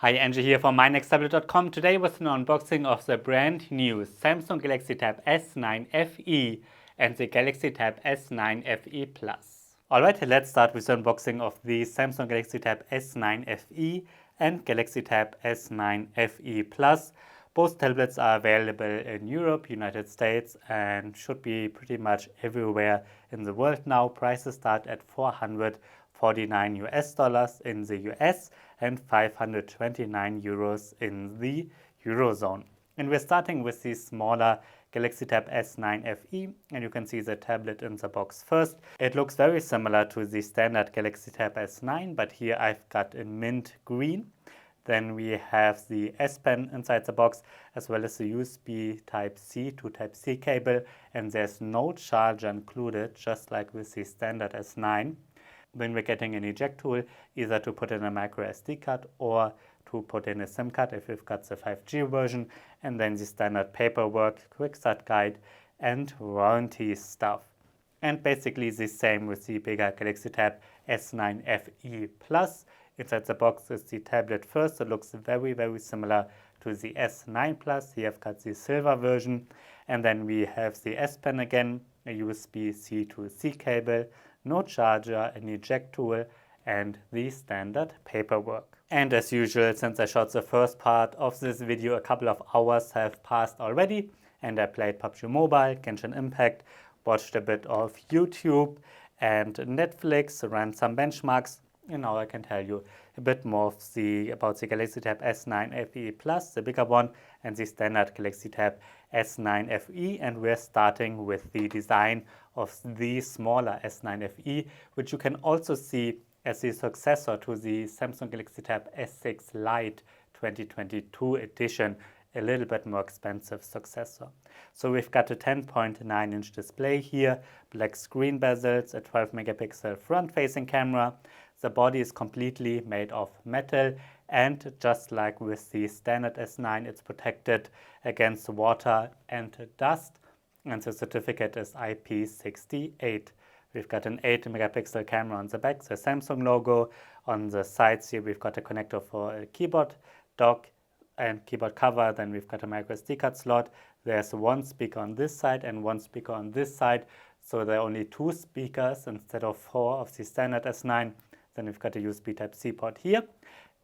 Hi, Angie here from mynexttablet.com. Today with an unboxing of the brand new Samsung Galaxy Tab S9 FE and the Galaxy Tab S9 FE Plus. Alright, let's start with the unboxing of the Samsung Galaxy Tab S9 FE and Galaxy Tab S9 FE Plus. Both tablets are available in Europe, United States, and should be pretty much everywhere in the world now. Prices start at $449 in the US and 529 euros in the Eurozone. And we're starting with the smaller Galaxy Tab S9 FE, and you can see the tablet in the box first. It looks very similar to the standard Galaxy Tab S9, but here I've got in mint green. Then we have the S Pen inside the box, as well as the USB Type-C to Type-C cable, and there's no charger included, just like with the standard S9. Then we're getting an eject tool, either to put in a micro SD card or to put in a SIM card if you've got the 5G version, and then the standard paperwork, quick start guide, and warranty stuff. And basically the same with the bigger Galaxy Tab S9 FE Plus. Inside the box is the tablet first. It looks very, very similar to the S9 Plus. Here I've got the silver version. And then we have the S Pen again, a USB-C to C cable, no charger, an eject tool, and the standard paperwork. And as usual, since I shot the first part of this video, a couple of hours have passed already, and I played PUBG Mobile, Genshin Impact, watched a bit of YouTube and Netflix, ran some benchmarks, and now I can tell you a bit more about the Galaxy Tab S9 FE Plus, the bigger one, and the standard Galaxy Tab S9 FE. And we're starting with the design of the smaller S9 FE, which you can also see as the successor to the Samsung Galaxy Tab S6 Lite 2022 edition, a little bit more expensive successor. So we've got a 10.9-inch display here, black screen bezels, a 12 megapixel front-facing camera. The body is completely made of metal, and just like with the standard S9, it's protected against water and dust, and the certificate is IP68. We've got an 8 megapixel camera on the back, the Samsung logo. On the sides here we've got a connector for a keyboard dock and keyboard cover. Then we've got a micro SD card slot. There's one speaker on this side and one speaker on this side, so there are only two speakers instead of four of the standard S9. Then we've got a USB Type-C port here,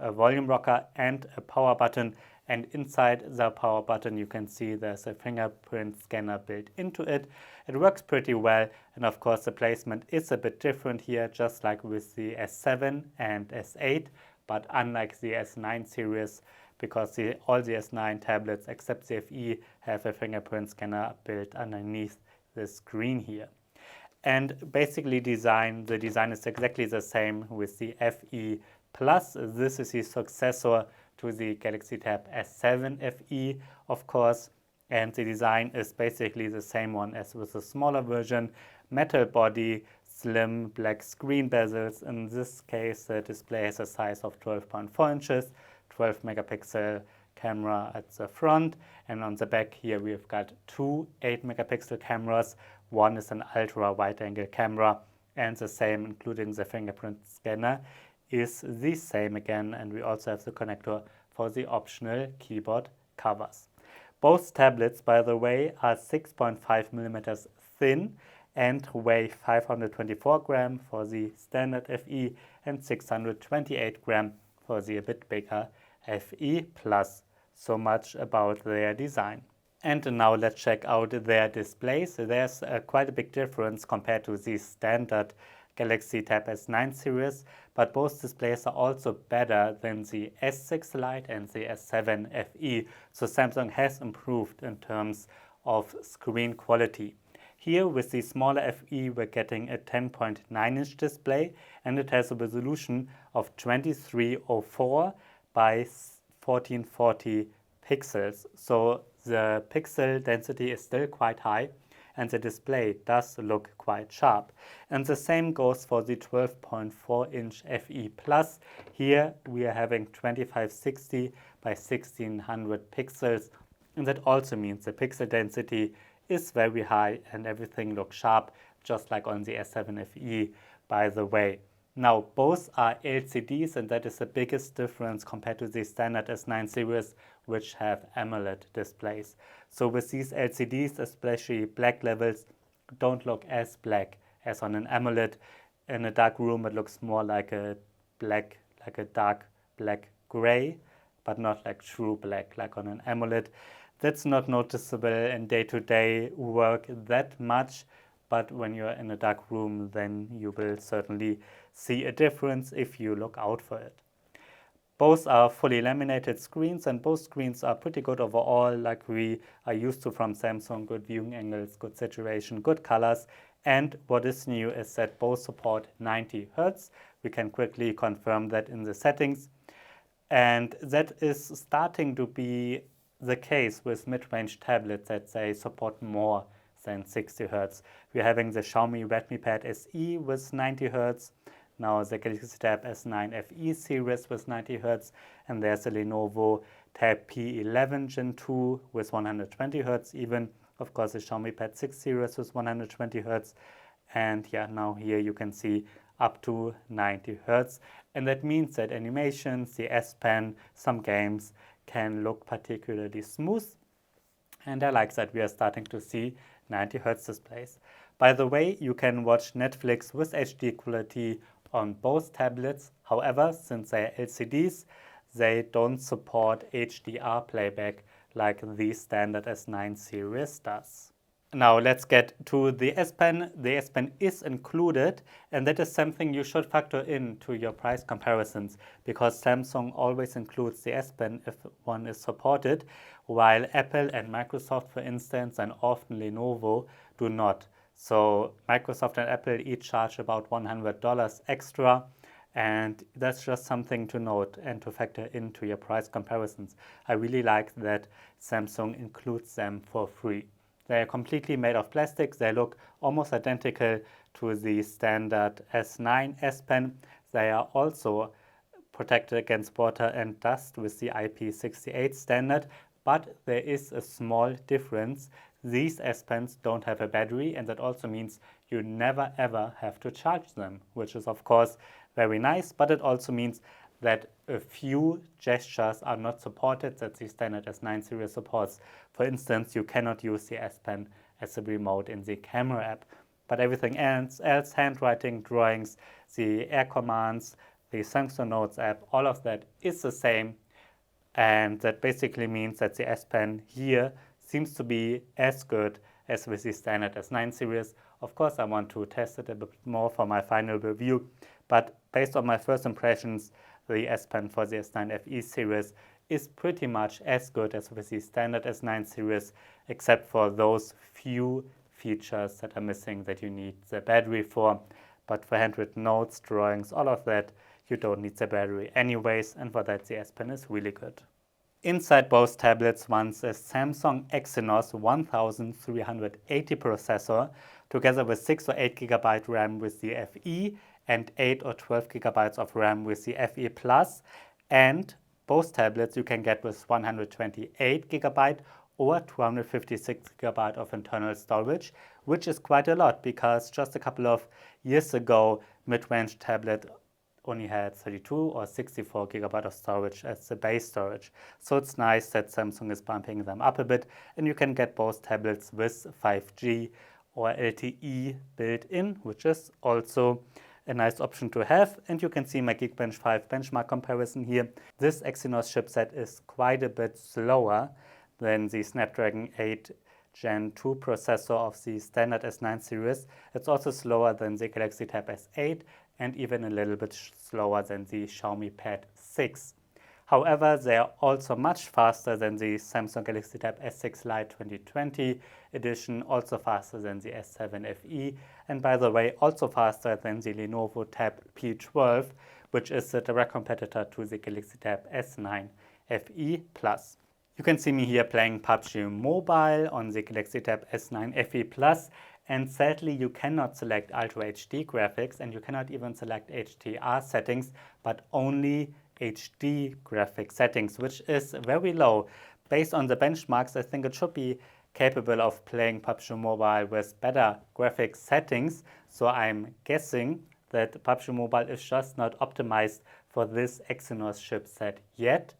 a volume rocker, and a power button. And inside the power button you can see there's a fingerprint scanner built into it. It works pretty well, and of course the placement is a bit different here, just like with the S7 and S8, but unlike the S9 series, because all the S9 tablets except the FE have a fingerprint scanner built underneath the screen here. And basically the design is exactly the same with the FE Plus. This is the successor to the Galaxy Tab S7 FE, of course, and the design is basically the same one as with the smaller version. Metal body, slim black screen bezels. In this case, the display has a size of 12.4 inches, 12 megapixel camera at the front, and on the back here we've got two 8 megapixel cameras. One is an ultra wide angle camera, and the same, including the fingerprint scanner, is the same again, and we also have the connector for the optional keyboard covers. Both tablets, by the way, are 6.5 millimeters thin and weigh 524 gram for the standard FE and 628 gram for the a bit bigger FE Plus. So much about their design. And now let's check out their displays. There's quite a big difference compared to the standard Galaxy Tab S9 series, but both displays are also better than the S6 Lite and the S7 FE. So Samsung has improved in terms of screen quality. Here with the smaller FE we're getting a 10.9-inch display, and it has a resolution of 2304 by 1440 pixels. So the pixel density is still quite high, and the display does look quite sharp. And the same goes for the 12.4-inch FE Plus. Here we are having 2560 by 1600 pixels, and that also means the pixel density is very high and everything looks sharp, just like on the S7 FE, by the way. Now, both are LCDs, and that is the biggest difference compared to the standard S9 series, which have AMOLED displays. So with these LCDs, especially black levels don't look as black as on an AMOLED. In a dark room, it looks more like a dark black gray, but not like true black like on an AMOLED. That's not noticeable in day-to-day work that much, but when you're in a dark room, then you will certainly see a difference if you look out for it. Both are fully laminated screens, and both screens are pretty good overall, like we are used to from Samsung. Good viewing angles, good saturation, good colors. And what is new is that both support 90 Hz. We can quickly confirm that in the settings. And that is starting to be the case with mid-range tablets, that they support more than 60 Hz. We're having the Xiaomi Redmi Pad SE with 90 Hz. Now the Galaxy Tab S9 FE series with 90 Hz, and there's the Lenovo Tab P11 Gen 2 with 120 Hz even. Of course, the Xiaomi Pad 6 series with 120 Hz. And yeah, now here you can see up to 90 Hz. And that means that animations, the S Pen, some games can look particularly smooth. And I like that we are starting to see 90 Hz displays. By the way, you can watch Netflix with HD quality on both tablets. However, since they are LCDs, they don't support HDR playback like the standard S9 series does. Now let's get to the S Pen. The S Pen is included, and that is something you should factor into your price comparisons, because Samsung always includes the S Pen if one is supported, while Apple and Microsoft, for instance, and often Lenovo do not. So Microsoft and Apple each charge about $100 extra, and that's just something to note and to factor into your price comparisons. I really like that Samsung includes them for free. They are completely made of plastic. They look almost identical to the standard S9 S Pen. They are also protected against water and dust with the IP68 standard, but there is a small difference. These S Pens don't have a battery, and that also means you never ever have to charge them, which is of course very nice, but it also means that a few gestures are not supported that the standard S9 series supports. For instance, you cannot use the S Pen as a remote in the camera app, but everything else, handwriting, drawings, the air commands, the Samsung Notes app, all of that is the same. And that basically means that the S Pen here seems to be as good as with the standard S9 series. Of course, I want to test it a bit more for my final review, but based on my first impressions, the S Pen for the S9 FE series is pretty much as good as with the standard S9 series, except for those few features that are missing that you need the battery for. But for handwritten notes, drawings, all of that, you don't need the battery anyways, and for that the S Pen is really good. Inside both tablets runs a Samsung Exynos 1380 processor, together with 6 or 8 GB RAM with the FE and 8 or 12 GB of RAM with the FE Plus. And both tablets you can get with 128 GB or 256 GB of internal storage, which is quite a lot because just a couple of years ago, mid-range tablet only had 32 or 64 GB of storage as the base storage. So it's nice that Samsung is bumping them up a bit, and you can get both tablets with 5G or LTE built in, which is also a nice option to have. And you can see my Geekbench 5 benchmark comparison here. This Exynos chipset is quite a bit slower than the Snapdragon 8 Gen 2 processor of the standard S9 series. It's also slower than the Galaxy Tab S8 and even a little bit slower than the Xiaomi Pad 6. However, they are also much faster than the Samsung Galaxy Tab S6 Lite 2020 edition, also faster than the S7 FE, and by the way, also faster than the Lenovo Tab P12, which is a direct competitor to the Galaxy Tab S9 FE Plus. You can see me here playing PUBG Mobile on the Galaxy Tab S9 FE Plus, and sadly you cannot select Ultra HD graphics and you cannot even select HDR settings, but only HD graphic settings, which is very low. Based on the benchmarks, I think it should be capable of playing PUBG Mobile with better graphic settings, so I'm guessing that PUBG Mobile is just not optimized for this Exynos chipset yet.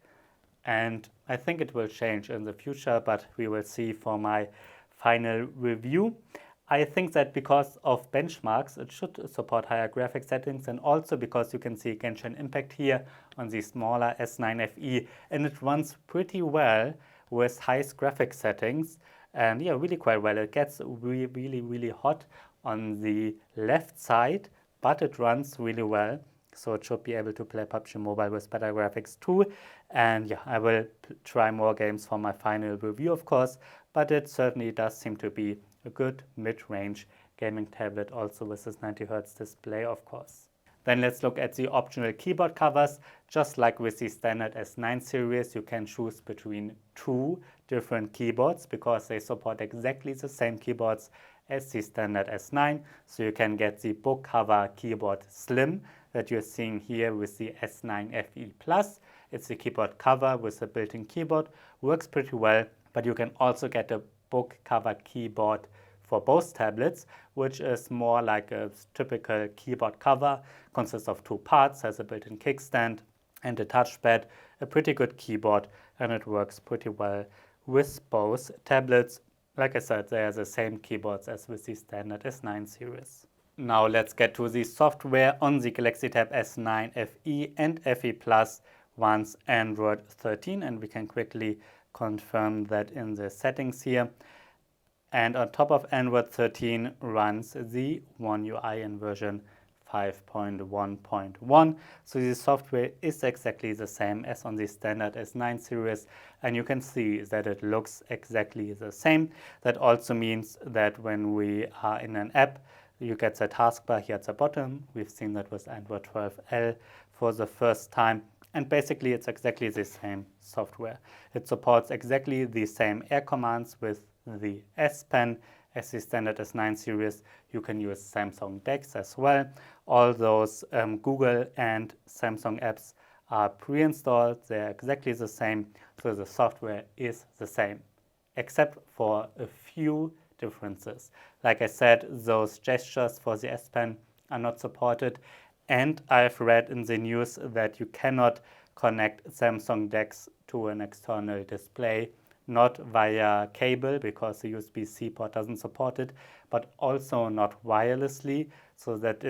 And I think it will change in the future, but we will see for my final review. I think that because of benchmarks, it should support higher graphics settings, and also because you can see Genshin Impact here on the smaller S9 FE, and it runs pretty well with highest graphics settings, and yeah, really quite well. It gets really hot on the left side, but it runs really well. So it should be able to play PUBG Mobile with better graphics too. And yeah, I will try more games for my final review, of course, but it certainly does seem to be a good mid-range gaming tablet, also with this 90Hz display, of course. Then let's look at the optional keyboard covers. Just like with the standard S9 series, you can choose between two different keyboards because they support exactly the same keyboards as the standard S9. So you can get the book cover keyboard Slim that you're seeing here with the S9 FE Plus. It's the keyboard cover with a built-in keyboard, works pretty well, but you can also get a book cover keyboard for both tablets, which is more like a typical keyboard cover, consists of two parts, has a built-in kickstand and a touchpad, a pretty good keyboard, and it works pretty well with both tablets. Like I said, they are the same keyboards as with the standard S9 series. Now let's get to the software. On the Galaxy Tab S9 FE and FE Plus runs Android 13, and we can quickly confirm that in the settings here. And on top of Android 13 runs the One UI in version 5.1.1. So the software is exactly the same as on the standard S9 series, and you can see that it looks exactly the same. That also means that when we are in an app, you get the taskbar here at the bottom. We've seen that with Android 12L for the first time. And basically, it's exactly the same software. It supports exactly the same air commands with the S Pen as the standard S9 series. You can use Samsung DeX as well. All those Google and Samsung apps are pre-installed. They're exactly the same. So the software is the same, except for a few differences. Like I said, those gestures for the S Pen are not supported. And I've read in the news that you cannot connect Samsung DeX to an external display, not via cable because the USB-C port doesn't support it, but also not wirelessly. So that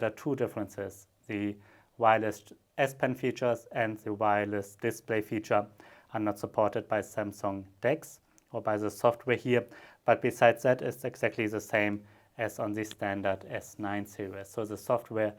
are two differences. The wireless S Pen features and the wireless display feature are not supported by Samsung DeX or by the software here. But besides that, it's exactly the same as on the standard S9 series. So the software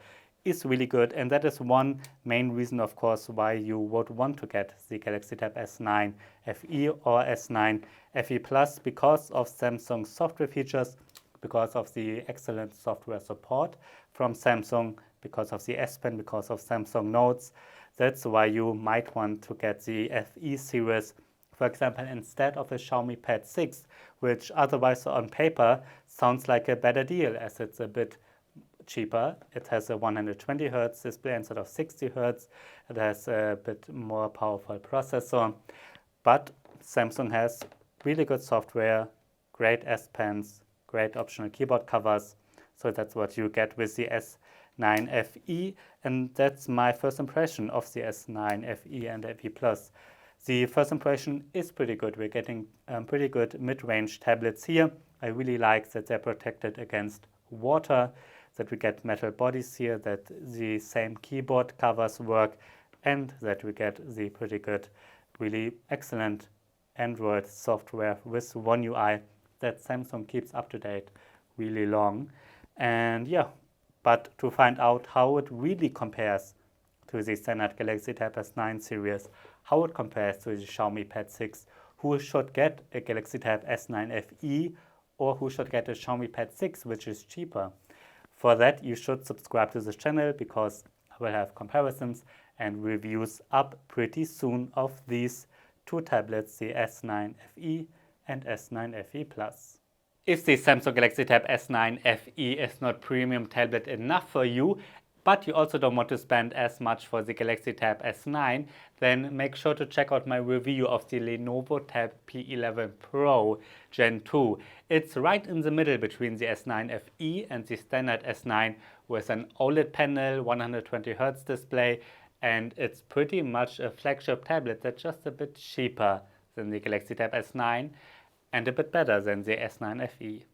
is really good, and that is one main reason, of course, why you would want to get the Galaxy Tab S9 FE or S9 FE Plus, because of Samsung's software features, because of the excellent software support from Samsung, because of the S Pen, because of Samsung Notes. That's why you might want to get the FE series, for example, instead of a Xiaomi Pad 6, which otherwise on paper sounds like a better deal as it's a bit cheaper. It has a 120 Hz display instead of 60 Hz. It has a bit more powerful processor, but Samsung has really good software, great S Pens, great optional keyboard covers. So that's what you get with the S9 FE, and that's my first impression of the S9 FE and FE Plus. The first impression is pretty good. We're getting pretty good mid-range tablets here. I really like that they're protected against water, that we get metal bodies here, that the same keyboard covers work, and that we get the pretty good, really excellent Android software with One UI that Samsung keeps up to date really long. And yeah, but to find out how it really compares to the standard Galaxy Tab S9 series, how it compares to the Xiaomi Pad 6, who should get a Galaxy Tab S9 FE or who should get a Xiaomi Pad 6, which is cheaper. For that, you should subscribe to this channel because I will have comparisons and reviews up pretty soon of these two tablets, the S9 FE and S9 FE Plus. If the Samsung Galaxy Tab S9 FE is not premium tablet enough for you, but you also don't want to spend as much for the Galaxy Tab S9, then make sure to check out my review of the Lenovo Tab P11 Pro Gen 2. It's right in the middle between the S9 FE and the standard S9 with an OLED panel, 120Hz display, and it's pretty much a flagship tablet that's just a bit cheaper than the Galaxy Tab S9 and a bit better than the S9 FE.